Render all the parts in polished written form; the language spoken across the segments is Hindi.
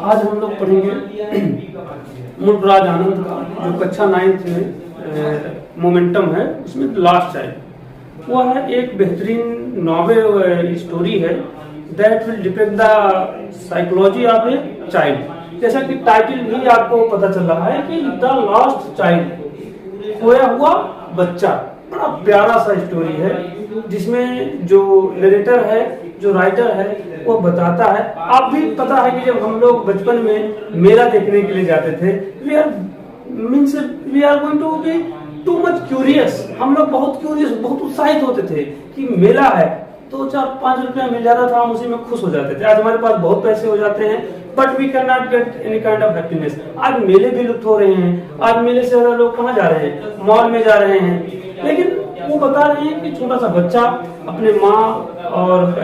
आज हम लोग पढ़ेंगे मूलराज आनंद का जो कक्षा 9th में मोमेंटम है, उसमें लास्ट चाइल्ड। वह है एक बेहतरीन नॉवेल स्टोरी है that will depict the psychology of a child. जैसा कि टाइटल भी आपको पता चल रहा है कि द लास्ट चाइल्ड, खोया हुआ बच्चा। बड़ा प्यारा सा स्टोरी है जिसमें जो नरेटर है, जो राइटर है, वो बताता है। आप भी पता है कि जब हम लोग बचपन में मेला देखने के लिए जाते थे, we are going to be too much curious. हम लोग बहुत क्यूरियस, बहुत उत्साहित होते थे कि मेला है, 2-4-5 रुपया मिल जाता था, हम उसी में खुश हो जाते थे। आज हमारे पास बहुत पैसे हो जाते हैं but we can not get any kind of happiness. आज मेले भी लुप्त हो रहे हैं। आज मेले से ज्यादा लोग कहाँ जा रहे हैं? मॉल में जा रहे हैं। लेकिन वो बता रहे हैं कि छोटा सा बच्चा अपने माँ और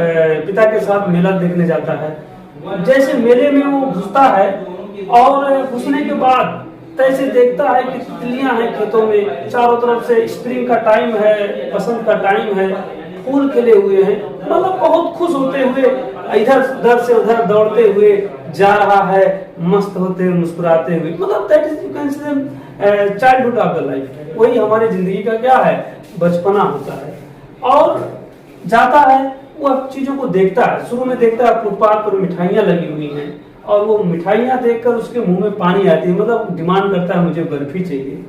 पिता के साथ मेला देखने जाता है। जैसे मेले में वो घुसता है और घुसने के बाद तैसे देखता है कि तितलियां हैं खेतों में, चारों तरफ से स्प्रिंग का टाइम है, बसंत का टाइम है, फूल खिले हुए हैं। मतलब बहुत खुश होते हुए इधर उधर से उधर दौड़ते हुए जा रहा है, मस्त होते हुए, मुस्कुराते हुए। मतलब that is you can say childhood of the life. वही हमारी जिंदगी का क्या है? बचपना होता है। और जाता है, वो चीजों को देखता है। शुरू में देखता है फुटपाथ पर मिठाइयां लगी हुई हैं और वो मिठाइयां देखकर उसके मुंह में पानी आती है। मतलब डिमांड करता है मुझे बर्फी चाहिए।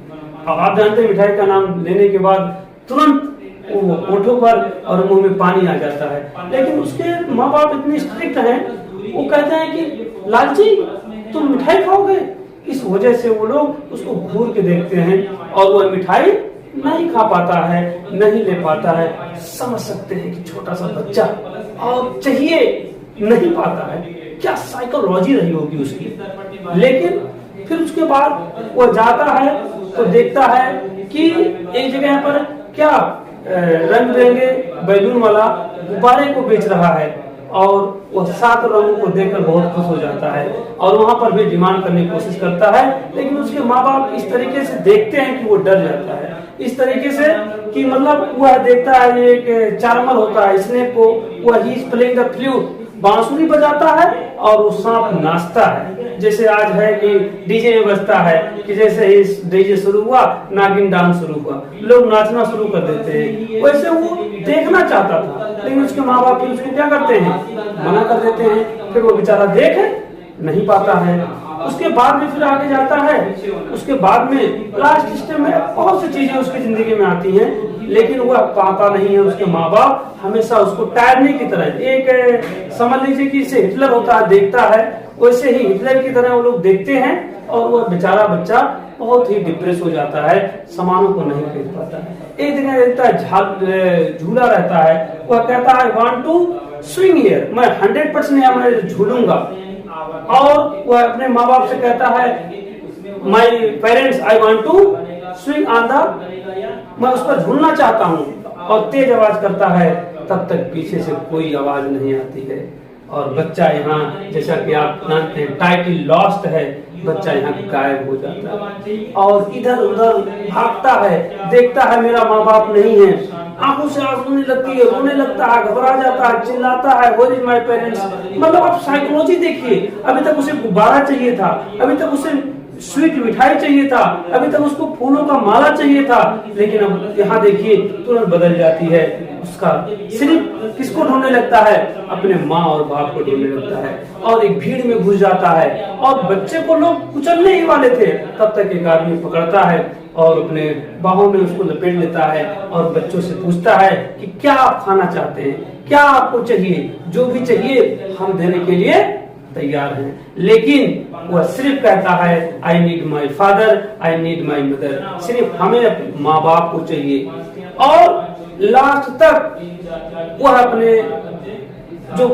अब आप जानते हैं मिठाई का नाम लेने के बाद तुरंत वो होठों पर और मुंह में पानी आ जाता है। लेकिन उसके माँ बाप इतने स्ट्रिक्ट हैं, वो कहते हैं कि लालची तुम मिठाई खाओगे। इस वजह से वो लोग उसको घूर के देखते हैं और वो मिठाई नहीं खा पाता है, नहीं ले पाता है। समझ सकते हैं कि छोटा सा बच्चा और चाहिए नहीं पाता है, क्या साइकोलॉजी रही होगी उसकी। लेकिन फिर उसके बाद वो जाता है तो देखता है कि एक जगह पर क्या रंग बिरंगे बैलून वाला गुब्बारे को बेच रहा है और वह 7 रंगों को देखकर बहुत खुश हो जाता है और वहां पर भी डिमांड करने की कोशिश करता है। लेकिन उसके माँ बाप इस तरीके से देखते हैं कि वो डर जाता है, इस तरीके से कि मतलब वह देखता है एक चार्मर होता है, स्नेक को, वह he is playing the flute, बांसुरी बजाता है और वो सांप नाचता है। जैसे आज है कि डीजे में बजता है कि जैसे ही डीजे शुरू हुआ नागिन डांस शुरू हुआ, लोग नाचना शुरू कर देते हैं। वैसे वो देखना चाहता था, लेकिन उसके माँ बाप उसको क्या करते हैं? मना कर देते हैं। फिर वो बेचारा देख नहीं पाता है। उसके बाद में फिर आगे जाता है। उसके बाद में लास्ट स्टेज में बहुत सी चीजें उसकी जिंदगी में आती हैं, लेकिन वह पाता नहीं है। उसके माँ बाप हमेशा उसको टायरने की तरह, एक समझ लीजिए कि इसे हिटलर होता है देखता है, वैसे ही हिटलर की तरह वो लोग देखते हैं और वह बेचारा बच्चा बहुत ही डिप्रेस हो जाता है, सामानों को नहीं खरीद पाता है। एक दिन देखता है झूला रहता है, वह कहता है I want to swing here, मैं 100% यहाँ मैं झूलूंगा। और वह अपने माँ बाप से कहता है my parents I want to swing on the, मैं उस पर झूलना चाहता हूँ। और तेज आवाज करता है, तब तक पीछे से कोई आवाज नहीं आती है और बच्चा यहाँ, जैसा कि आप जानते हैं टाइटल लॉस्ट है, बच्चा यहाँ गायब हो जाता है और इधर उधर भागता है, देखता है मेरा माँ बाप नहीं है, आंखों से आंसू आने लगती है, रोने लगता है, घबरा जाता है, चिल्लाता है व्हेयर इज माय पेरेंट्स। मतलब आप साइकोलॉजी देखिए, अभी तक उसे गुब्बारा चाहिए था, अभी तक उसे स्वीट मिठाई चाहिए था, अभी तक उसको फूलों का माला चाहिए था, लेकिन अब यहाँ देखिए तुरंत बदल जाती है। उसका सिर्फ किसको ढूंढने लगता है? अपने माँ और बाप को ढूंढने लगता है और एक भीड़ में घुस जाता है और बच्चे को लोग कुचलने ही वाले थे, तब तक एक आदमी पकड़ता है और अपने बाहों में उसको लपेट लेता है और बच्चों से पूछता है कि क्या आप खाना चाहते हैं, क्या आपको चाहिए, जो भी चाहिए हम देने के लिए तैयार हैं। लेकिन वह सिर्फ कहता है I need my father, I need my mother, सिर्फ हमें माँ बाप को चाहिए। और लास्ट तक वह अपने जो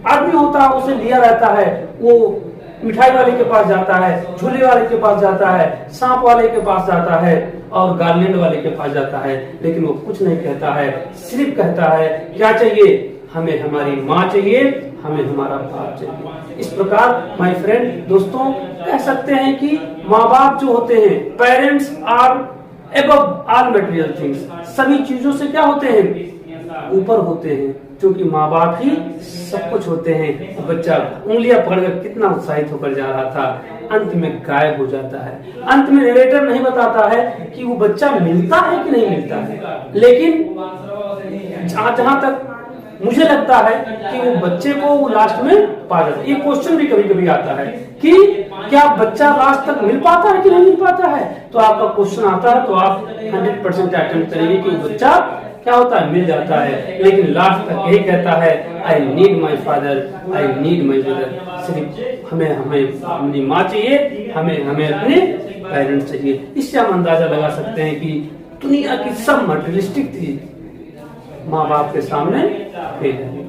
आदमी होता है उसे लिया रहता है, वो मिठाई वाले के पास जाता है, झूले वाले के पास जाता है, सांप वाले के पास जाता है और गार्लैंड वाले के पास जाता है, लेकिन वो कुछ नहीं कहता है, सिर्फ कहता है क्या चाहिए? हमें हमारी माँ चाहिए, हमें हमारा बाप चाहिए। इस प्रकार माय फ्रेंड, दोस्तों, कह सकते हैं कि माँ बाप जो होते हैं, parents are above all material things, सभी चीजों से क्या होते हैं? ऊपर होते हैं, क्योंकि माँ बाप ही सब कुछ होते हैं। तो बच्चा उंगलियां पकड़कर कितना उत्साहित होकर जा रहा था, अंत में गायब हो जाता है। अंत में नरेटर नहीं बताता है कि वो बच्चा मिलता है कि नहीं मिलता है, लेकिन जहां तक मुझे लगता है कि वो बच्चे को वो लास्ट में पा जाता है। ये क्वेश्चन भी कभी कभी आता है कि क्या बच्चा लास्ट तक मिल पाता है कि नहीं मिल पाता है। तो आपका क्वेश्चन आता है तो आप 100% अटेम्प्ट करेंगे कि वो बच्चा क्या होता है, मिल जाता है। लेकिन लास्ट तक यही कहता है, I need my father, I need my mother. सिर्फ हमें अपनी माँ चाहिए, हमें अपने पेरेंट्स चाहिए। इससे हम अंदाजा लगा सकते हैं कि दुनिया की सब मटेरियलिस्टिक चीज माँ बाप के सामने फेल है।